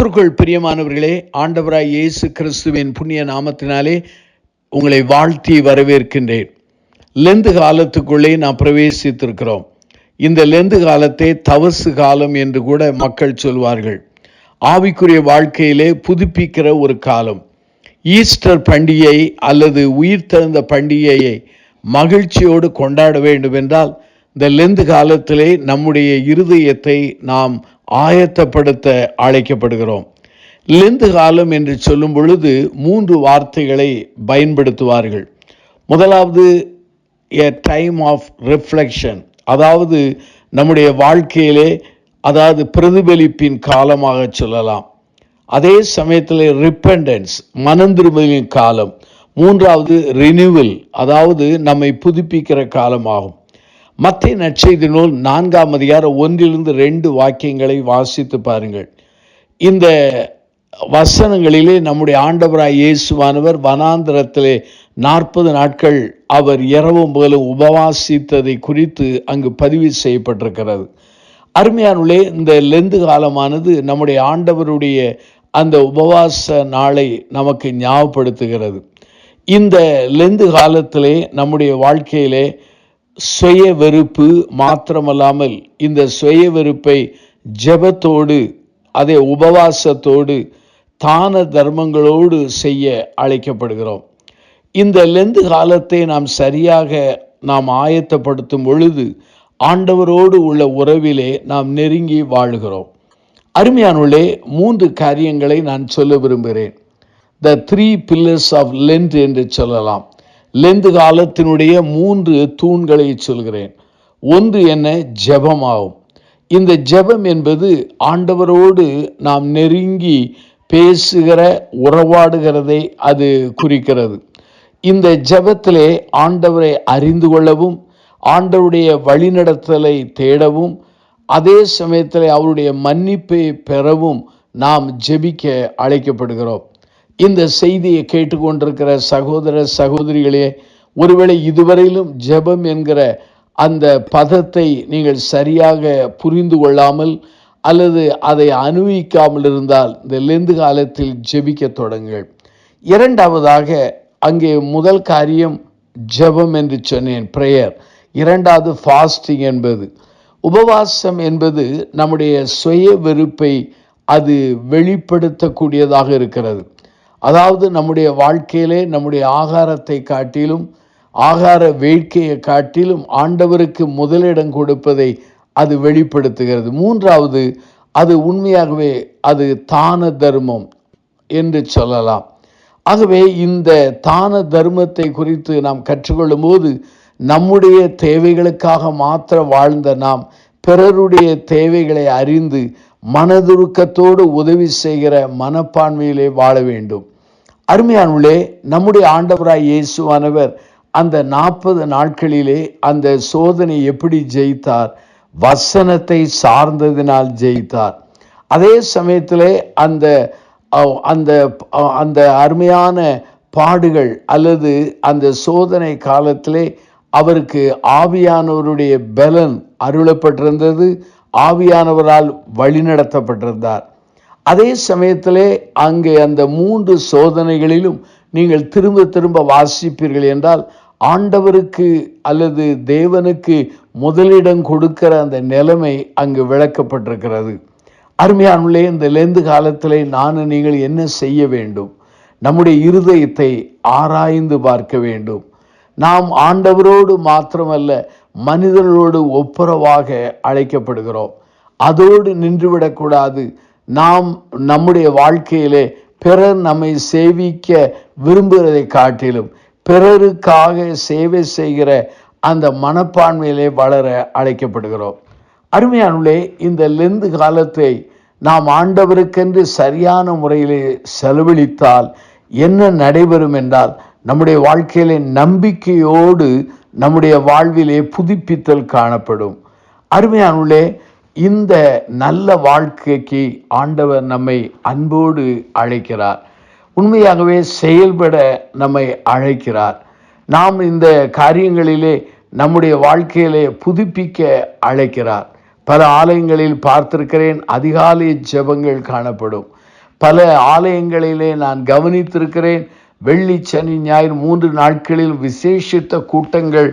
கர்த்தருக்குள் பிரியமானவர்களே, ஆண்டவராய் இயேசு கிறிஸ்துவின் புண்ணிய நாமத்தினாலே உங்களை வாழ்த்தி வரவேற்கின்றேன். லெந்து காலத்துக்குள்ளே நாம் பிரவேசித்திருக்கிறோம். இந்த லெந்து காலத்தை தவசு காலம் என்று கூட மக்கள் சொல்வார்கள். ஆவிக்குரிய வாழ்க்கையிலே புதுப்பிக்கிற ஒரு காலம். ஈஸ்டர் பண்டிகை அல்லது உயிர்த்தெழுந்த பண்டிகையை மகிழ்ச்சியோடு கொண்டாட வேண்டும் என்றால் இந்த லெந்து காலத்திலே நம்முடைய இருதயத்தை நாம் ஆயத்தப்படுத்த அழைக்கப்படுகிறோம். லெந்து காலம் என்று சொல்லும் பொழுது 3 வார்த்தைகளை பயன்படுத்துவார்கள். முதலாவது a time of reflection, அதாவது நம்முடைய வாழ்க்கையிலே பிரதிபலிப்பின் காலமாக சொல்லலாம். அதே சமயத்தில் ரிப்பெண்டன்ஸ், மனந்திரும்பலின் காலம். மூன்றாவது ரினிவல், அதாவது நம்மை புதுப்பிக்கிற காலமாகும். மத்தேயு நற்செய்தி நூல் 4ஆம் அதிகாரம் 1-2 வாக்கியங்களை வாசித்து பாருங்கள். இந்த வசனங்களிலே நம்முடைய ஆண்டவராய் இயேசுவானவர் வனாந்தரத்திலே 40 நாட்கள் அவர் இரவும் பகலும் உபவாசித்ததை குறித்து அங்கு பதிவு செய்யப்பட்டிருக்கிறது. அருமையானுள்ளே, இந்த லெந்து காலமானது நம்முடைய ஆண்டவருடைய அந்த உபவாச நாளை நமக்கு ஞாபகப்படுத்துகிறது. இந்த லெந்து காலத்திலே நம்முடைய வாழ்க்கையிலே சுய வெறுப்பு மாத்திரமல்லாமல் இந்த சுய வெறுப்பை ஜெபத்தோடு, அதே உபவாசத்தோடு, தான தர்மங்களோடு செய்ய அழைக்கப்படுகிறோம். இந்த லெந்து காலத்தை நாம் சரியாக ஆயத்தப்படுத்தும் பொழுது ஆண்டவரோடு உள்ள உறவிலே நாம் நெருங்கி வாழுகிறோம். அருமையானுள்ளே, 3 காரியங்களை நான் சொல்ல விரும்புகிறேன். The 3 pillars of Lent என்று சொல்லலாம். லெந்து காலத்தினுடைய 3 தூண்களை சொல்கிறேன். ஒன்று என்ன? ஜெபமாகும். இந்த ஜெபம் என்பது ஆண்டவரோடு நாம் நெருங்கி பேசுகிற, உறவாடுகிறதை அது குறிக்கிறது. இந்த ஜெபத்திலே ஆண்டவரை அறிந்து கொள்ளவும், ஆண்டவருடைய வழிநடத்தலை தேடவும், அதே சமயத்தில் அவருடைய மன்னிப்பை பெறவும் நாம் ஜெபிக்க அழைக்கப்படுகிறோம். இந்த செய்தியை கேட்டுக்கொண்டிருக்கிற சகோதர சகோதரிகளே, ஒருவேளை இதுவரையிலும் ஜெபம் என்கிற அந்த பதத்தை நீங்கள் சரியாக புரிந்து கொள்ளாமல் அல்லது அதை அனுபவிக்காமல் இருந்தால் இந்த லெந்து காலத்தில் ஜெபிக்க தொடங்குங்கள். இரண்டாவதாக, அங்கே முதல் காரியம் ஜெபம் என்று சொன்னேன், பிரேயர். இரண்டாவது ஃபாஸ்டிங் என்பது, உபவாசம் என்பது நம்முடைய சுய வெறுப்பை அது வெளிப்படுத்தக்கூடியதாக இருக்கிறது. அதாவது நம்முடைய வாழ்க்கையிலே நம்முடைய ஆகாரத்தை காட்டிலும், ஆகார வேட்கையை காட்டிலும் ஆண்டவருக்கு முதலிடம் கொடுப்பதை அது வெளிப்படுத்துகிறது. மூன்றாவது, அது உண்மையாகவே அது தான தர்மம் என்று சொல்லலாம். ஆகவே இந்த தான தர்மத்தை குறித்து நாம் கற்றுக்கொள்ளும் போது நம்முடைய தேவைகளுக்காக மாத்திர வாழ்ந்த நாம் பிறருடைய தேவைகளை அறிந்து மனதுருக்கத்தோடு உதவி செய்கிற மனப்பான்மையிலே வாழ வேண்டும். அருமையானுள்ளே, நம்முடைய ஆண்டவராய் இயேசுவானவர் அந்த 40 நாட்களிலே அந்த சோதனை எப்படி ஜெயித்தார்? வசனத்தை சார்ந்ததினால் ஜெயித்தார். அதே சமயத்திலே அந்த அந்த அந்த அருமையான பாடுகள் அல்லது அந்த சோதனை காலத்திலே அவருக்கு ஆவியானவருடைய பலன் அருளப்பட்டிருந்தது. ஆவியானவரால் வழிநடத்தப்பட்டிருந்தார். அதே சமயத்திலே அங்கே அந்த 3 சோதனைகளிலும் நீங்கள் திரும்ப திரும்ப வாசிப்பீர்கள் என்றால் ஆண்டவருக்கு அல்லது தேவனுக்கு முதலிடம் கொடுக்கிற அந்த நிலைமை அங்கு விளக்கப்பட்டிருக்கிறது. அருமையானுள்ளே, இந்த லெந்து காலத்திலே நீங்கள் என்ன செய்ய வேண்டும்? நம்முடைய இருதயத்தை ஆராய்ந்து பார்க்க வேண்டும். நாம் ஆண்டவரோடு மாத்திரமல்ல, மனிதர்களோடு ஒப்புரவாக அழைக்கப்படுகிறோம். அதோடு நின்றுவிடக்கூடாது. நாம் நம்முடைய வாழ்க்கையிலே பிறர் நம்மை சேவிக்க விரும்புகிறதை காட்டிலும் பிறருக்காக சேவை செய்கிற அந்த மனப்பான்மையிலே வளர அழைக்கப்படுகிறோம். அருமையானுள்ளே, இந்த லெந்து காலத்தை நாம் ஆண்டவருக்கென்று சரியான முறையிலே செலவழித்தால் என்ன நடைபெறும் என்றால், நம்முடைய வாழ்க்கையிலே நம்பிக்கையோடு நம்முடைய வாழ்விலே புதுப்பித்தல் காணப்படும். அருமையானுள்ளே, இந்த நல்ல வாழ்க்கைக்கு ஆண்டவர் நம்மை அன்போடு அழைக்கிறார். உண்மையாகவே செயல்பட நம்மை அழைக்கிறார். நாம் இந்த காரியங்களிலே நம்முடைய வாழ்க்கையிலே புதுப்பிக்க அழைக்கிறார். பல ஆலயங்களில் பார்த்திருக்கிறேன், அதிகாலை ஜெபங்கள் காணப்படும். பல ஆலயங்களிலே நான் கவனித்திருக்கிறேன். வெள்ளி, சனி, ஞாயிறு 3 நாட்களில் விசேஷித்த கூட்டங்கள்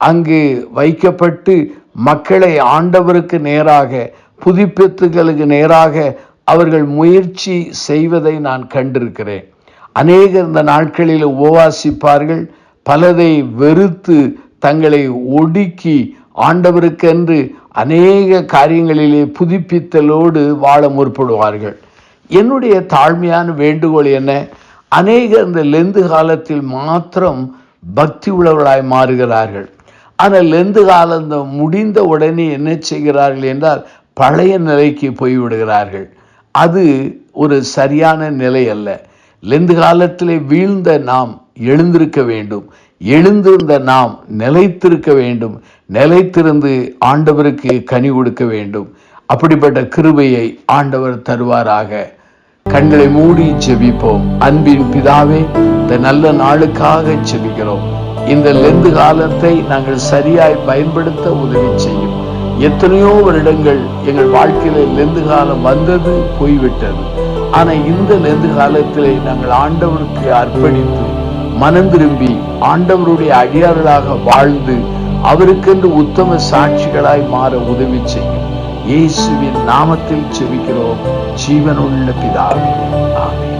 அங்கு வைக்கப்பட்டு மக்களை ஆண்டவருக்கு நேராக, புதுப்பித்துகளுக்கு நேராக அவர்கள் முயற்சி செய்வதை நான் கண்டிருக்கிறேன். அநேகர் இந்த நாட்களில் உபவாசிப்பார்கள். பலதை வெறுத்து தங்களை ஒடுக்கி ஆண்டவருக்கென்று அநேக காரியங்களிலே புதுப்பித்தலோடு வாழ முற்படுவார்கள். என்னுடைய தாழ்மையான வேண்டுகோள் என்ன? அநேகர் இந்த லெந்து காலத்தில் மாத்திரம் பக்தி உள்ளவர்களாய் மாறுகிறார்கள். ஆனால் லெந்து காலம் முடிந்த உடனே என்ன செய்கிறார்கள் என்றால் பழைய நிலைக்கு போய்விடுகிறார்கள். அது ஒரு சரியான நிலை அல்ல. லெந்து காலத்திலே வீழ்ந்த நாம் எழுந்திருக்க வேண்டும். எழுந்திருந்த நாம் நிலைத்திருக்க வேண்டும். நிலைத்திருந்து ஆண்டவருக்கு கனி கொடுக்க வேண்டும். அப்படிப்பட்ட கிருபையை ஆண்டவர் தருவாராக. கண்களை மூடி ஜெபிப்போம். அன்பின் பிதாவே, இந்த நல்ல நாளுக்காக ஜெபிக்கிறோம். இந்த லெந்து காலத்தை நாங்கள் சரியாய் பயன்படுத்த உதவி செய்யும். எத்தனையோ வருடங்கள் எங்கள் வாழ்க்கையில லெந்து காலம் வந்தது, போய்விட்டது. ஆனா இந்த லெந்து காலத்திலே நாங்கள் ஆண்டவருக்கு அர்ப்பணித்து மனம் திரும்பி ஆண்டவருடைய அடியார்களாக வாழ்ந்து அவருக்கென்று உத்தம சாட்சிகளாய் மாற உதவி செய்யும். இயேசுவின் நாமத்தில் ஜெபிக்கிறோம் ஜீவனுள்ள பிதாவே, ஆமென்.